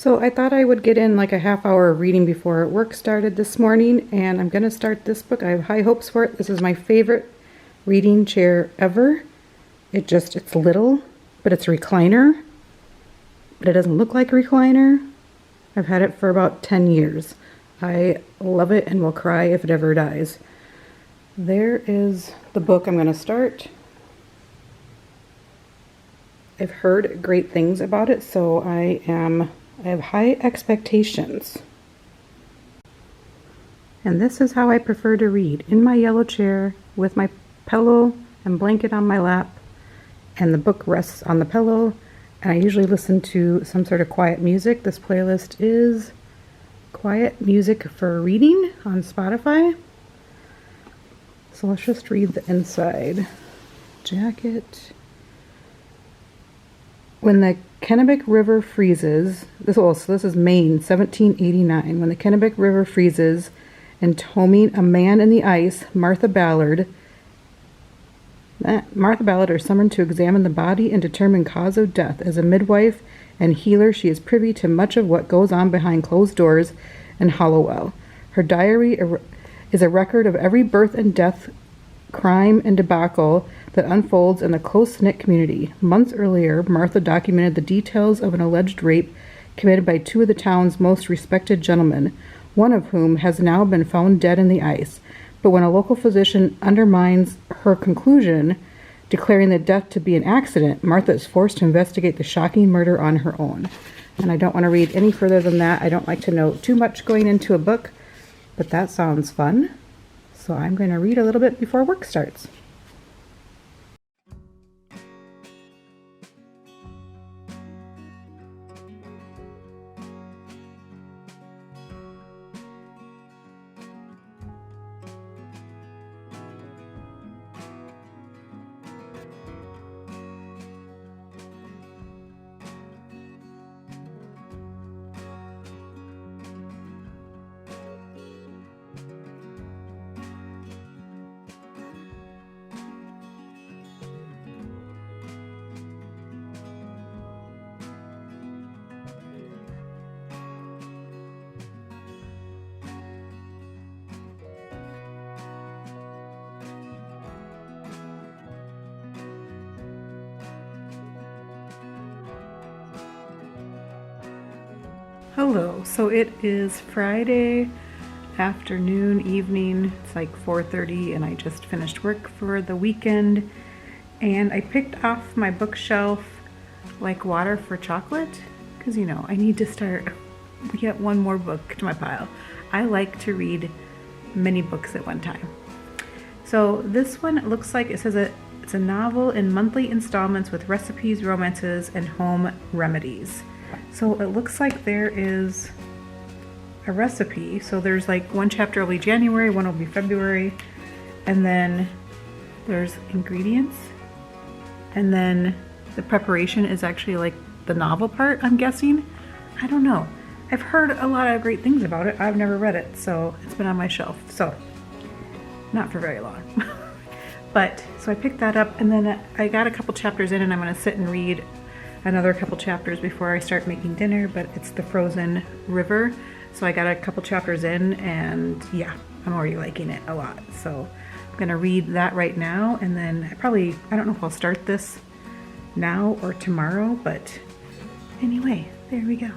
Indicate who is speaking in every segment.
Speaker 1: So I thought I would get in like a half hour of reading before work started this morning, and I'm going to start this book. I have high hopes for it. This is my favorite reading chair ever. It's little, but it's a recliner, but it doesn't look like a recliner. I've had it for about 10 years. I love it and will cry if it ever dies. There is the book I'm going to start. I've heard great things about it, so I have high expectations. And this is how I prefer to read: in my yellow chair with my pillow and blanket on my lap, and the book rests on the pillow, and I usually listen to some sort of quiet music. This playlist is quiet music for reading on Spotify. So let's just read the inside. Jacket. When the Kennebec River freezes, this is Maine, 1789. When the Kennebec River freezes, entombing a man in the ice, Martha Ballard is summoned to examine the body and determine cause of death. As a midwife and healer, she is privy to much of what goes on behind closed doors in Hollowell. Her diary is a record of every birth and death, crime and debacle that unfolds in the close-knit community. Months earlier, Martha documented the details of an alleged rape committed by two of the town's most respected gentlemen, one of whom has now been found dead in the ice. But when a local physician undermines her conclusion, declaring the death to be an accident, Martha is forced to investigate the shocking murder on her own. And I don't want to read any further than that. I don't like to know too much going into a book, but that sounds fun. So I'm going to read a little bit before work starts. Hello, so it is Friday afternoon, evening. It's like 4:30 and I just finished work for the weekend, and I picked off my bookshelf like water for chocolate because I need to start get one more book to my pile. I like to read many books at one time. So this one looks like it's a novel in monthly installments with recipes, romances, and home remedies. So it looks like there is a recipe. So there's like one chapter will be January, one will be February, and then there's ingredients, and then the preparation is actually like the novel part, I'm guessing. I don't know. I've heard a lot of great things about it. I've never read it, so it's been on my shelf. So not for very long. But so I picked that up, and then I got a couple chapters in, and I'm going to sit and read another couple chapters before I start making dinner. But it's The Frozen River, so I got a couple chapters in, and yeah, I'm already liking it a lot. So I'm gonna read that right now, and then I don't know if I'll start this now or tomorrow, but anyway, there we go.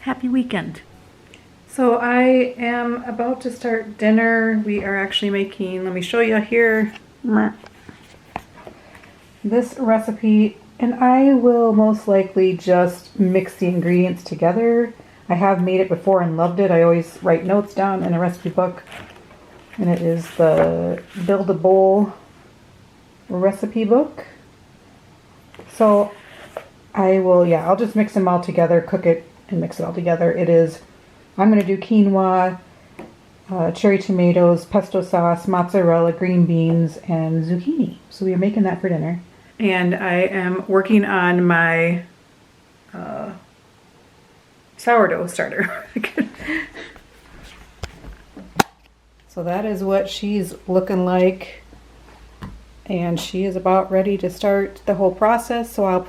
Speaker 1: Happy weekend. So I am about to start dinner. We are actually making, let me show you here, this recipe. And I will most likely just mix the ingredients together. I have made it before and loved it. I always write notes down in a recipe book. And it is the Build a Bowl recipe book. So I'll just mix them all together, cook it and mix it all together. I'm going to do quinoa, cherry tomatoes, pesto sauce, mozzarella, green beans, and zucchini. So we are making that for dinner. And I am working on my sourdough starter. So that is what she's looking like. And she is about ready to start the whole process. So I'll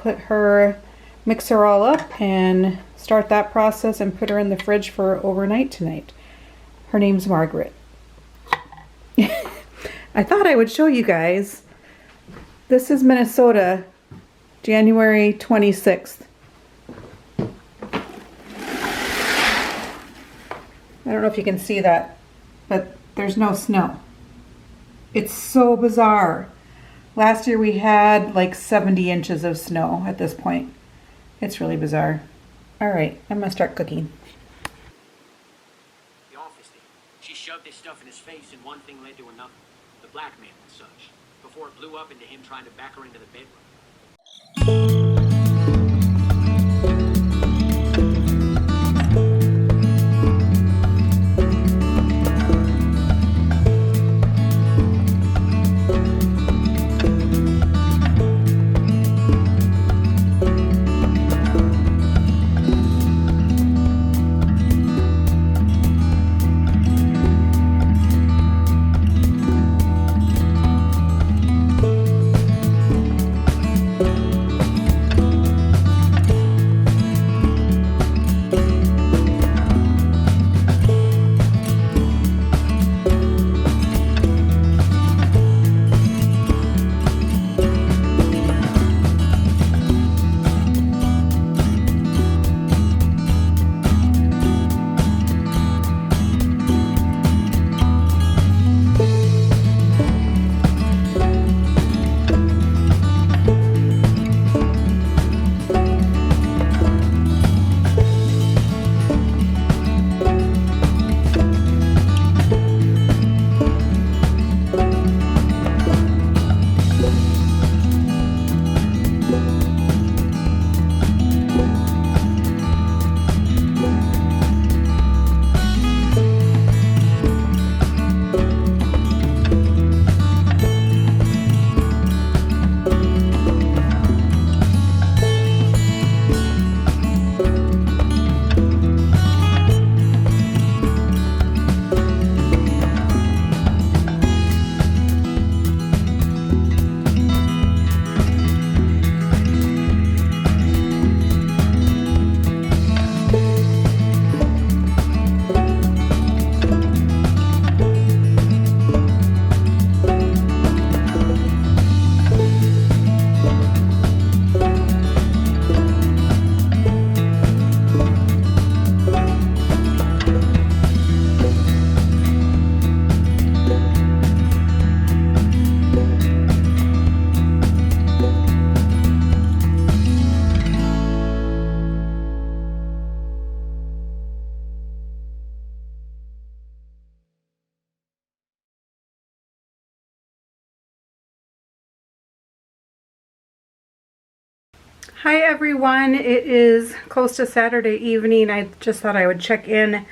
Speaker 1: mix her all up and start that process and put her in the fridge for overnight tonight. Her name's Margaret. I thought I would show you guys. This is Minnesota, January 26th. I don't know if you can see that, but there's no snow. It's so bizarre. Last year we had like 70 inches of snow at this point. It's really bizarre. All right, I'm gonna start cooking.
Speaker 2: The office there. She shoved this stuff in his face and one thing led to another. The blackmail and such. Before it blew up into him trying to back her into the bedroom.
Speaker 1: Hi everyone, it is close to Saturday evening. I just thought I would check in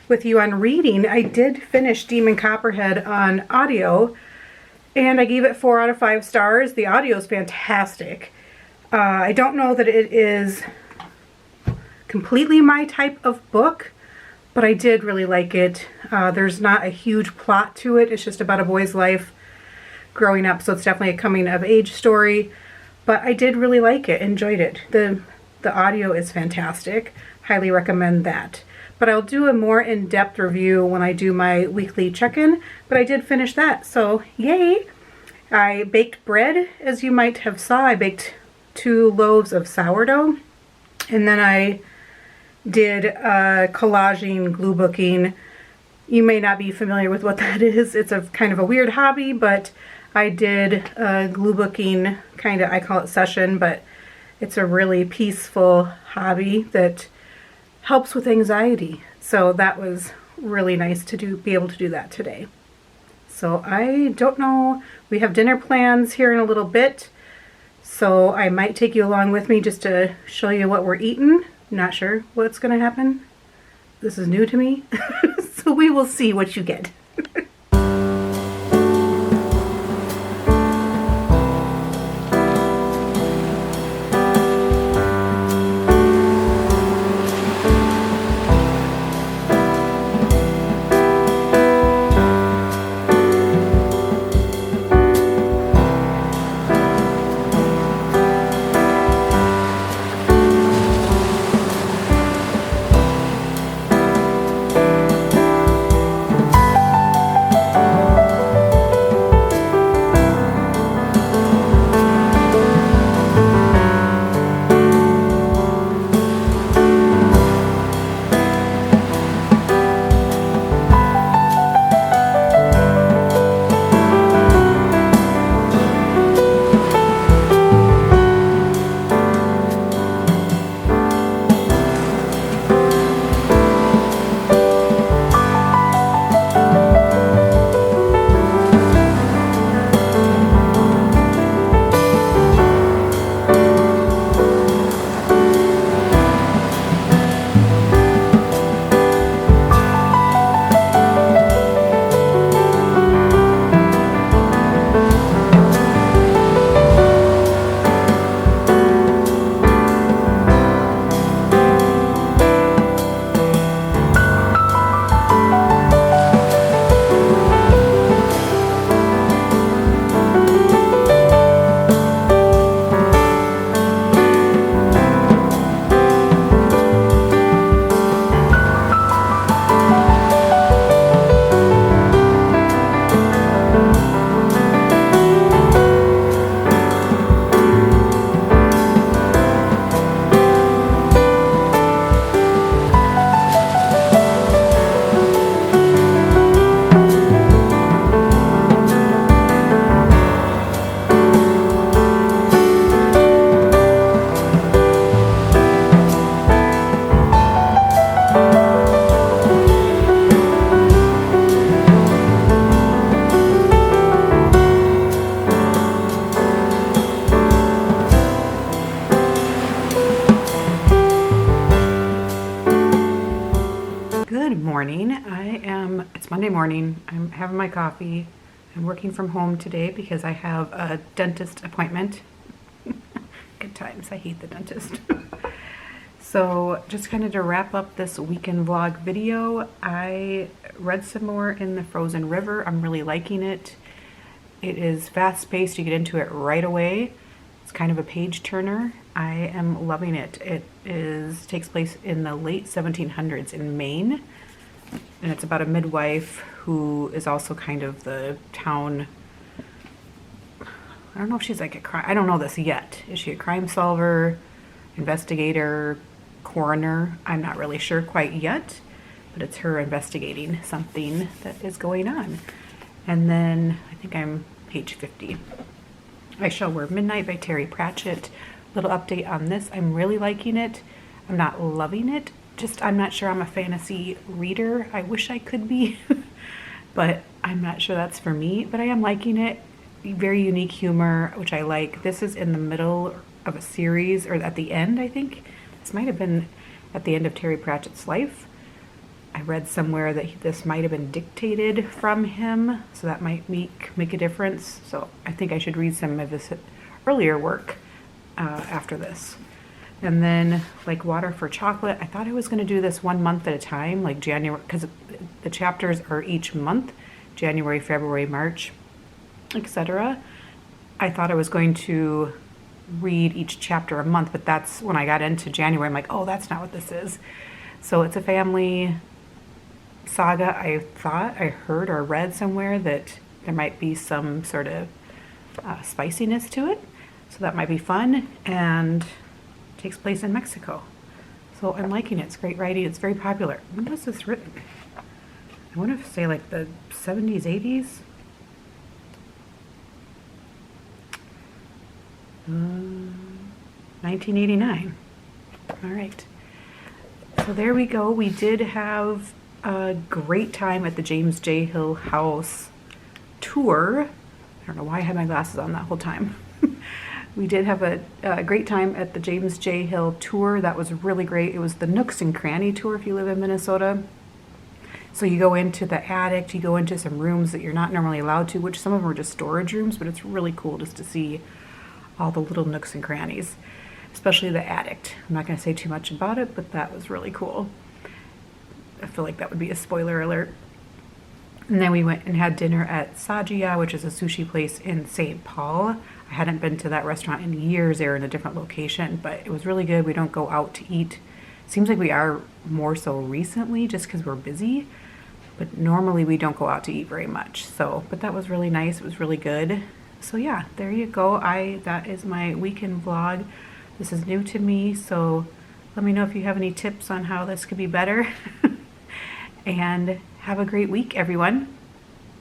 Speaker 1: with you on reading. I did finish Demon Copperhead on audio and I gave it 4 out of 5 stars. The audio is fantastic. I don't know that it is completely my type of book, but I did really like it. There's not a huge plot to it. It's just about a boy's life growing up, so it's definitely a coming of age story. But I did really like it, enjoyed it. The audio is fantastic. Highly recommend that. But I'll do a more in-depth review when I do my weekly check-in. But I did finish that, so yay! I baked bread, as you might have saw. I baked 2 loaves of sourdough. And then I did collaging, glue booking. You may not be familiar with what that is. It's a kind of a weird hobby, but I did a glue booking kind of, I call it session, but it's a really peaceful hobby that helps with anxiety. So that was really nice to be able to do that today. So I don't know, we have dinner plans here in a little bit, so I might take you along with me just to show you what we're eating. Not sure what's gonna happen. This is new to me, so we will see what you get. Good morning. It's Monday morning. I'm having my coffee. I'm working from home today because I have a dentist appointment. Good times. I hate the dentist. So just kind of to wrap up this weekend vlog video, I read some more in The Frozen River. I'm really liking it. It is fast paced. You get into it right away. It's kind of a page turner. I am loving it. Takes place in the late 1700s in Maine, and it's about a midwife who is also kind of the town. I don't know if she's like a crime. I don't know this yet. Is she a crime solver, investigator, coroner? I'm not really sure quite yet, but it's her investigating something that is going on. And then I think I'm page 50. I Shall Wear Midnight by Terry Pratchett. Little update on this. I'm really liking it. I'm not loving it. Just I'm not sure I'm a fantasy reader. I wish I could be, but I'm not sure that's for me. But I am liking it. Very unique humor, which I like. This is in the middle of a series, or at the end, I think. This might have been at the end of Terry Pratchett's life. I read somewhere that this might have been dictated from him, so that might make a difference. So I think I should read some of his earlier work after this. And then Like Water for Chocolate, I thought I was going to do this 1 month at a time, like January, because the chapters are each month, January, February, March, etc. I thought I was going to read each chapter a month, but that's when I got into January. I'm like, oh, that's not what this is. So it's a family saga. I thought I heard or read somewhere that there might be some sort of spiciness to it, so that might be fun, and it takes place in Mexico. So I'm liking it. It's great writing. It's very popular. When was this written? I want to say like the 70s, 80s. 1989. All right. So there we go. We did have a great time at the James J. Hill House tour. I don't know why I had my glasses on that whole time. We did have a great time at the James J. Hill tour. That was really great. It was the Nooks and Cranny tour if you live in Minnesota. So you go into the attic, you go into some rooms that you're not normally allowed to, which some of them are just storage rooms, but it's really cool just to see all the little nooks and crannies, especially the attic. I'm not going to say too much about it, but that was really cool. I feel like that would be a spoiler alert. And then we went and had dinner at Sajiya, which is a sushi place in St. Paul. I hadn't been to that restaurant in years. They were in a different location, but it was really good. We don't go out to eat. Seems like we are more so recently just because we're busy, but normally we don't go out to eat very much. So, but that was really nice. It was really good. So yeah, there you go. That is my weekend vlog. This is new to me, so let me know if you have any tips on how this could be better. And have a great week, everyone.